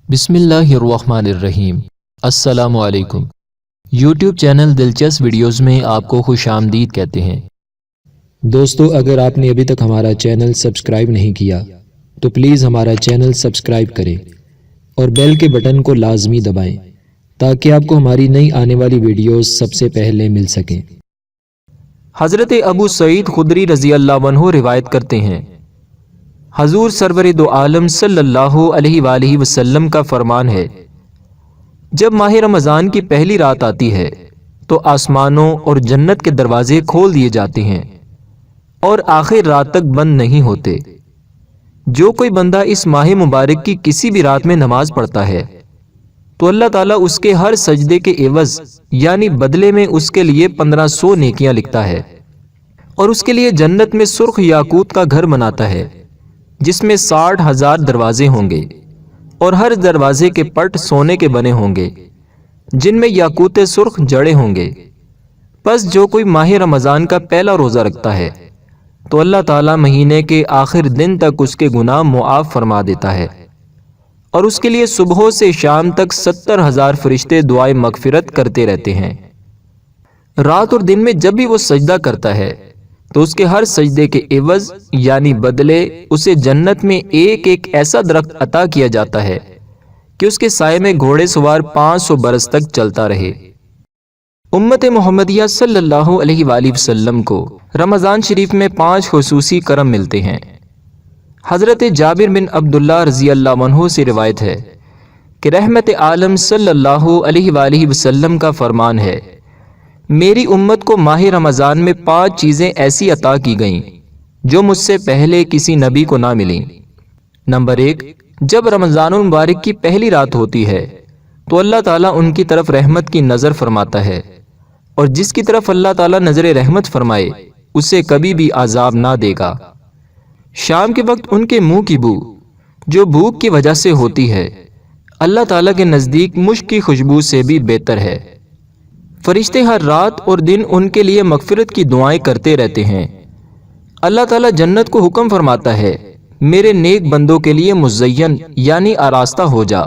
بسم اللہ الرحمن الرحیم۔ السلام علیکم۔ یوٹیوب چینل دلچسپ ویڈیوز میں آپ کو خوش آمدید کہتے ہیں۔ دوستو، اگر آپ نے ابھی تک ہمارا چینل سبسکرائب نہیں کیا تو پلیز ہمارا چینل سبسکرائب کریں اور بیل کے بٹن کو لازمی دبائیں تاکہ آپ کو ہماری نئی آنے والی ویڈیوز سب سے پہلے مل سکیں۔ حضرت ابو سعید خدری رضی اللہ عنہ روایت کرتے ہیں، حضور سرور دو عالم صلی اللہ علیہ وآلہ وسلم کا فرمان ہے، جب ماہ رمضان کی پہلی رات آتی ہے تو آسمانوں اور جنت کے دروازے کھول دیے جاتے ہیں اور آخر رات تک بند نہیں ہوتے۔ جو کوئی بندہ اس ماہ مبارک کی کسی بھی رات میں نماز پڑھتا ہے تو اللہ تعالیٰ اس کے ہر سجدے کے عوض یعنی بدلے میں اس کے لیے 1500 نیکیاں لکھتا ہے اور اس کے لیے جنت میں سرخ یاقوت کا گھر بناتا ہے جس میں 60,000 دروازے ہوں گے اور ہر دروازے کے پٹ سونے کے بنے ہوں گے جن میں یاقوت سرخ جڑے ہوں گے۔ پس جو کوئی ماہ رمضان کا پہلا روزہ رکھتا ہے تو اللہ تعالیٰ مہینے کے آخر دن تک اس کے گناہ معاف فرما دیتا ہے اور اس کے لیے صبح سے شام تک 70,000 فرشتے دعائے مغفرت کرتے رہتے ہیں۔ رات اور دن میں جب بھی وہ سجدہ کرتا ہے تو اس کے ہر سجدے کے عوض یعنی بدلے اسے جنت میں ایک ایک ایسا درخت عطا کیا جاتا ہے کہ اس کے سائے میں گھوڑے سوار 500 برس تک چلتا رہے۔ امت محمدیہ صلی اللہ علیہ وآلہ وسلم کو رمضان شریف میں 5 خصوصی کرم ملتے ہیں۔ حضرت جابر بن عبداللہ رضی اللہ عنہ سے روایت ہے کہ رحمت عالم صلی اللہ علیہ وآلہ وسلم کا فرمان ہے، میری امت کو ماہ رمضان میں 5 چیزیں ایسی عطا کی گئیں جو مجھ سے پہلے کسی نبی کو نہ ملیں۔ نمبر 1، جب رمضان المبارک کی پہلی رات ہوتی ہے تو اللہ تعالیٰ ان کی طرف رحمت کی نظر فرماتا ہے اور جس کی طرف اللہ تعالیٰ نظر رحمت فرمائے اسے کبھی بھی عذاب نہ دے گا۔ شام کے وقت ان کے منہ کی بو جو بھوک کی وجہ سے ہوتی ہے اللہ تعالیٰ کے نزدیک مشک کی خوشبو سے بھی بہتر ہے۔ فرشتے ہر رات اور دن ان کے لیے مغفرت کی دعائیں کرتے رہتے ہیں۔ اللہ تعالیٰ جنت کو حکم فرماتا ہے، میرے نیک بندوں کے لیے مزین یعنی آراستہ ہو جا،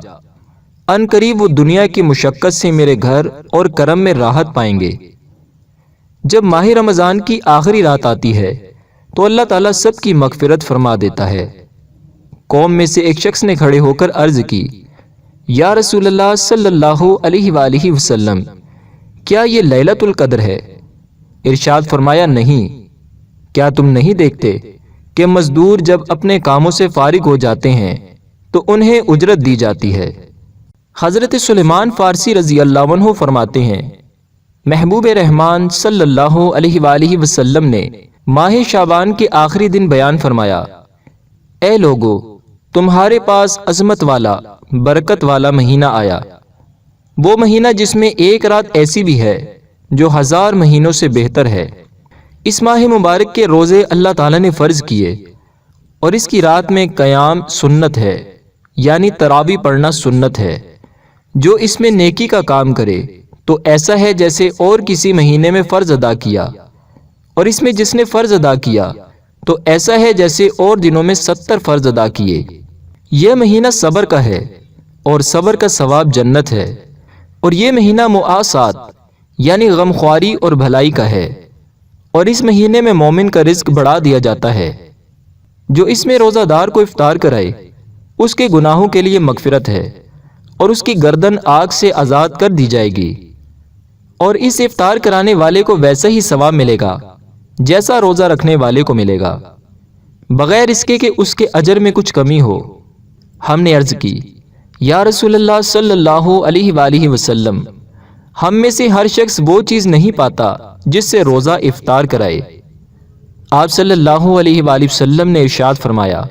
ان قریب وہ دنیا کی مشقت سے میرے گھر اور کرم میں راحت پائیں گے۔ جب ماہ رمضان کی آخری رات آتی ہے تو اللہ تعالیٰ سب کی مغفرت فرما دیتا ہے۔ قوم میں سے ایک شخص نے کھڑے ہو کر عرض کی، یا رسول اللہ صلی اللہ علیہ وآلہ وسلم، کیا یہ لیلۃ القدر ہے؟ ارشاد فرمایا، نہیں۔ کیا تم نہیں دیکھتے کہ مزدور جب اپنے کاموں سے فارغ ہو جاتے ہیں تو انہیں اجرت دی جاتی ہے؟ حضرت سلیمان فارسی رضی اللہ عنہ فرماتے ہیں، محبوب رحمان صلی اللہ علیہ وآلہ وسلم نے ماہ شعبان کے آخری دن بیان فرمایا، اے لوگو، تمہارے پاس عظمت والا برکت والا مہینہ آیا، وہ مہینہ جس میں ایک رات ایسی بھی ہے جو 1000 مہینوں سے بہتر ہے۔ اس ماہ مبارک کے روزے اللہ تعالیٰ نے فرض کیے اور اس کی رات میں قیام سنت ہے یعنی تراویح پڑھنا سنت ہے۔ جو اس میں نیکی کا کام کرے تو ایسا ہے جیسے اور کسی مہینے میں فرض ادا کیا، اور اس میں جس نے فرض ادا کیا تو ایسا ہے جیسے اور دنوں میں 70 فرض ادا کیے۔ یہ مہینہ صبر کا ہے اور صبر کا ثواب جنت ہے، اور یہ مہینہ معاصات یعنی غمخواری اور بھلائی کا ہے، اور اس مہینے میں مومن کا رزق بڑھا دیا جاتا ہے۔ جو اس میں روزہ دار کو افطار کرائے اس کے گناہوں کے لیے مغفرت ہے اور اس کی گردن آگ سے آزاد کر دی جائے گی، اور اس افطار کرانے والے کو ویسا ہی ثواب ملے گا جیسا روزہ رکھنے والے کو ملے گا، بغیر اس کے کہ اس کے اجر میں کچھ کمی ہو۔ ہم نے عرض کی، یا رسول اللہ صلی اللہ علیہ وآلہ وسلم، ہم میں سے ہر شخص وہ چیز نہیں پاتا جس سے روزہ افطار کرائے۔ آپ صلی اللہ علیہ وآلہ وسلم نے ارشاد فرمایا،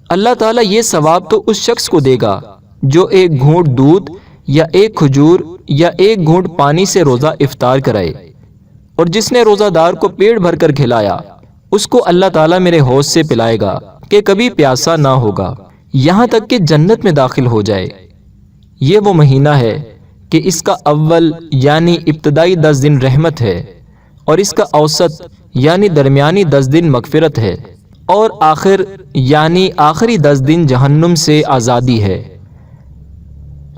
اللہ تعالیٰ یہ ثواب تو اس شخص کو دے گا جو ایک گھونٹ دودھ یا ایک کھجور یا ایک گھونٹ پانی سے روزہ افطار کرائے، اور جس نے روزہ دار کو پیٹ بھر کر کھلایا اس کو اللہ تعالیٰ میرے حوض سے پلائے گا کہ کبھی پیاسا نہ ہوگا یہاں تک کہ جنت میں داخل ہو جائے۔ یہ وہ مہینہ ہے کہ اس کا اول یعنی ابتدائی 10 دن رحمت ہے، اور اس کا اوسط یعنی درمیانی 10 دن مغفرت ہے، اور آخر یعنی آخری 10 دن جہنم سے آزادی ہے۔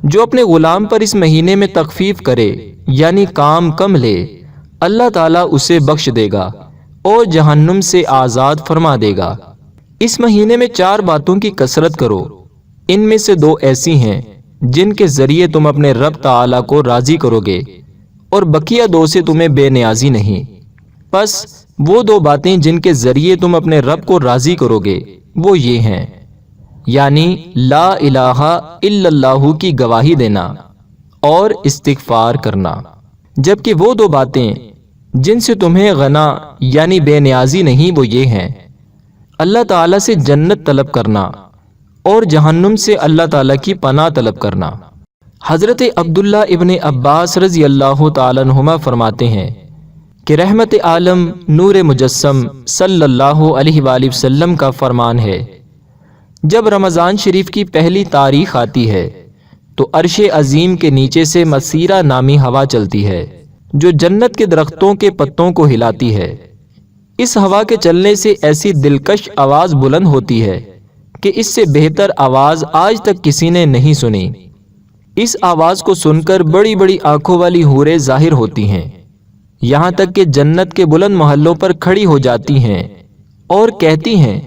جو اپنے غلام پر اس مہینے میں تخفیف کرے یعنی کام کم لے، اللہ تعالیٰ اسے بخش دے گا اور جہنم سے آزاد فرما دے گا۔ اس مہینے میں 4 باتوں کی کثرت کرو، ان میں سے 2 ایسی ہیں جن کے ذریعے تم اپنے رب تعالیٰ کو راضی کرو گے اور بقیہ 2 سے تمہیں بے نیازی نہیں۔ پس وہ 2 باتیں جن کے ذریعے تم اپنے رب کو راضی کرو گے وہ یہ ہیں، یعنی لا الہ الا اللہ کی گواہی دینا اور استغفار کرنا، جبکہ وہ 2 باتیں جن سے تمہیں غنا یعنی بے نیازی نہیں وہ یہ ہیں، اللہ تعالیٰ سے جنت طلب کرنا اور جہنم سے اللہ تعالیٰ کی پناہ طلب کرنا۔ حضرت عبداللہ ابن عباس رضی اللہ تعالیٰ عنہما فرماتے ہیں کہ رحمت عالم نور مجسم صلی اللہ علیہ وآلہ وسلم کا فرمان ہے، جب رمضان شریف کی پہلی تاریخ آتی ہے تو عرش عظیم کے نیچے سے مسیرہ نامی ہوا چلتی ہے جو جنت کے درختوں کے پتوں کو ہلاتی ہے۔ اس ہوا کے چلنے سے ایسی دلکش آواز بلند ہوتی ہے کہ اس سے بہتر آواز آج تک کسی نے نہیں سنی۔ اس آواز کو سن کر بڑی بڑی آنکھوں والی حوریں ظاہر ہوتی ہیں، یہاں تک کہ جنت کے بلند محلوں پر کھڑی ہو جاتی ہیں اور کہتی ہیں،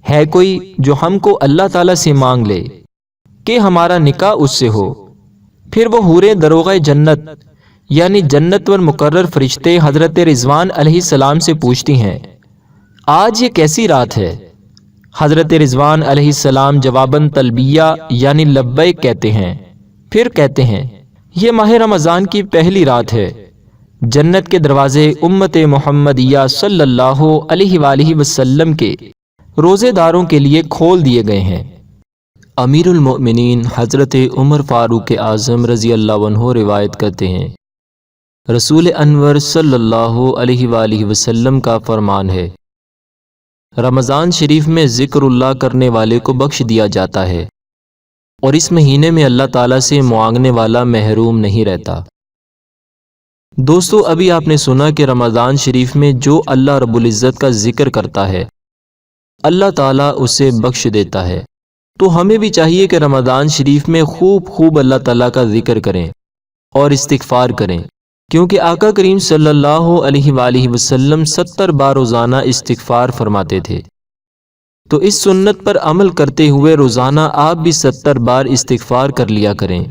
ہے کوئی جو ہم کو اللہ تعالیٰ سے مانگ لے کہ ہمارا نکاح اس سے ہو۔ پھر وہ حوریں دروغہ جنت یعنی جنت پر مقرر فرشتے حضرت رضوان علیہ السلام سے پوچھتی ہیں، آج یہ کیسی رات ہے؟ حضرت رضوان علیہ السلام جواباً تلبیہ یعنی لبیک کہتے ہیں، پھر کہتے ہیں، یہ ماہ رمضان کی پہلی رات ہے، جنت کے دروازے امت محمدیہ صلی اللہ علیہ وآلہ وسلم کے روزے داروں کے لیے کھول دیے گئے ہیں۔ امیر المؤمنین حضرت عمر فاروق اعظم رضی اللہ عنہ روایت کرتے ہیں، رسول انور صلی اللہ علیہ وآلہ وسلم کا فرمان ہے، رمضان شریف میں ذکر اللہ کرنے والے کو بخش دیا جاتا ہے اور اس مہینے میں اللہ تعالیٰ سے مانگنے والا محروم نہیں رہتا۔ دوستو، ابھی آپ نے سنا کہ رمضان شریف میں جو اللہ رب العزت کا ذکر کرتا ہے اللہ تعالیٰ اسے بخش دیتا ہے، تو ہمیں بھی چاہیے کہ رمضان شریف میں خوب اللہ تعالیٰ کا ذکر کریں اور استغفار کریں، کیونکہ آقا کریم صلی اللہ علیہ وآلہ وسلم 70 بار روزانہ استغفار فرماتے تھے، تو اس سنت پر عمل کرتے ہوئے روزانہ آپ بھی 70 بار استغفار کر لیا کریں۔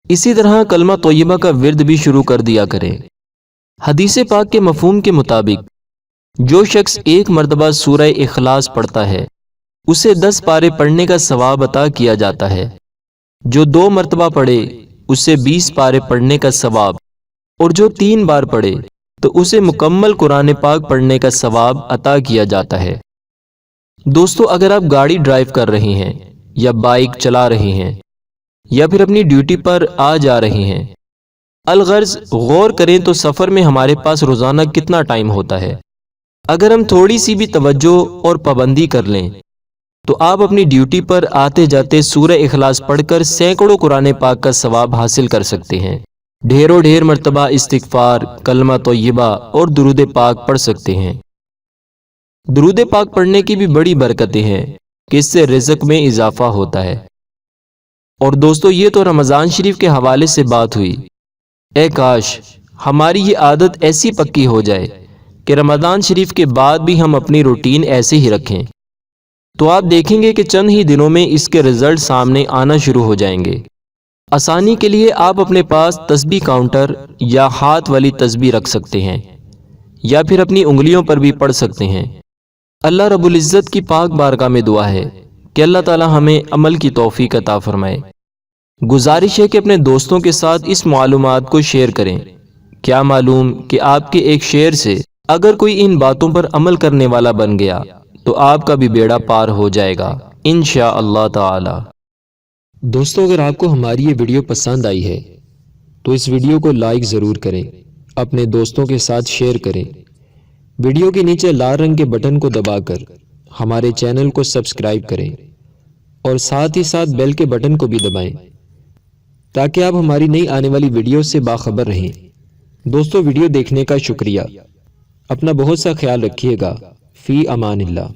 اسی طرح کلمہ طیبہ کا ورد بھی شروع کر دیا کریں۔ حدیث پاک کے مفہوم کے مطابق جو شخص 1 مرتبہ سورہ اخلاص پڑھتا ہے اسے 10 پارے پڑھنے کا ثواب عطا کیا جاتا ہے، جو 2 مرتبہ پڑھے اسے 20 پارے پڑھنے کا ثواب، اور جو 3 بار پڑھے تو اسے مکمل قرآن پاک پڑھنے کا ثواب عطا کیا جاتا ہے۔ دوستو، اگر آپ گاڑی ڈرائیو کر رہے ہیں یا بائک چلا رہے ہیں یا پھر اپنی ڈیوٹی پر آ جا رہے ہیں، الغرض غور کریں تو سفر میں ہمارے پاس روزانہ کتنا ٹائم ہوتا ہے۔ اگر ہم تھوڑی سی بھی توجہ اور پابندی کر لیں تو آپ اپنی ڈیوٹی پر آتے جاتے سورہ اخلاص پڑھ کر سینکڑوں قرآن پاک کا ثواب حاصل کر سکتے ہیں، ڈھیر مرتبہ استغفار، کلمہ طیبہ اور درود پاک پڑھ سکتے ہیں۔ درود پاک پڑھنے کی بھی بڑی برکتیں ہیں کہ اس سے رزق میں اضافہ ہوتا ہے۔ اور دوستو، یہ تو رمضان شریف کے حوالے سے بات ہوئی، اے کاش ہماری یہ عادت ایسی پکی ہو جائے کہ رمضان شریف کے بعد بھی ہم اپنی روٹین ایسے ہی رکھیں، تو آپ دیکھیں گے کہ چند ہی دنوں میں اس کے رزلٹ سامنے آنا شروع ہو جائیں گے۔ آسانی کے لیے آپ اپنے پاس تسبیح کاؤنٹر یا ہاتھ والی تسبیح رکھ سکتے ہیں، یا پھر اپنی انگلیوں پر بھی پڑھ سکتے ہیں۔ اللہ رب العزت کی پاک بارگاہ میں دعا ہے کہ اللہ تعالی ہمیں عمل کی توفیق عطا فرمائے۔ گزارش ہے کہ اپنے دوستوں کے ساتھ اس معلومات کو شیئر کریں، کیا معلوم کہ آپ کے ایک شیئر سے اگر کوئی ان باتوں پر عمل کرنے والا بن گیا تو آپ کا بھی بیڑا پار ہو جائے گا انشاءاللہ تعالی۔ دوستو، اگر آپ کو ہماری یہ ویڈیو پسند آئی ہے تو اس ویڈیو کو لائک ضرور کریں، اپنے دوستوں کے ساتھ شیئر کریں، ویڈیو کے نیچے لال رنگ کے بٹن کو دبا کر ہمارے چینل کو سبسکرائب کریں اور ساتھ ہی ساتھ بیل کے بٹن کو بھی دبائیں تاکہ آپ ہماری نئی آنے والی ویڈیو سے باخبر رہیں۔ دوستو، ویڈیو دیکھنے کا شکریہ، اپنا بہت سا خیال رکھیے گا، فی امان اللہ۔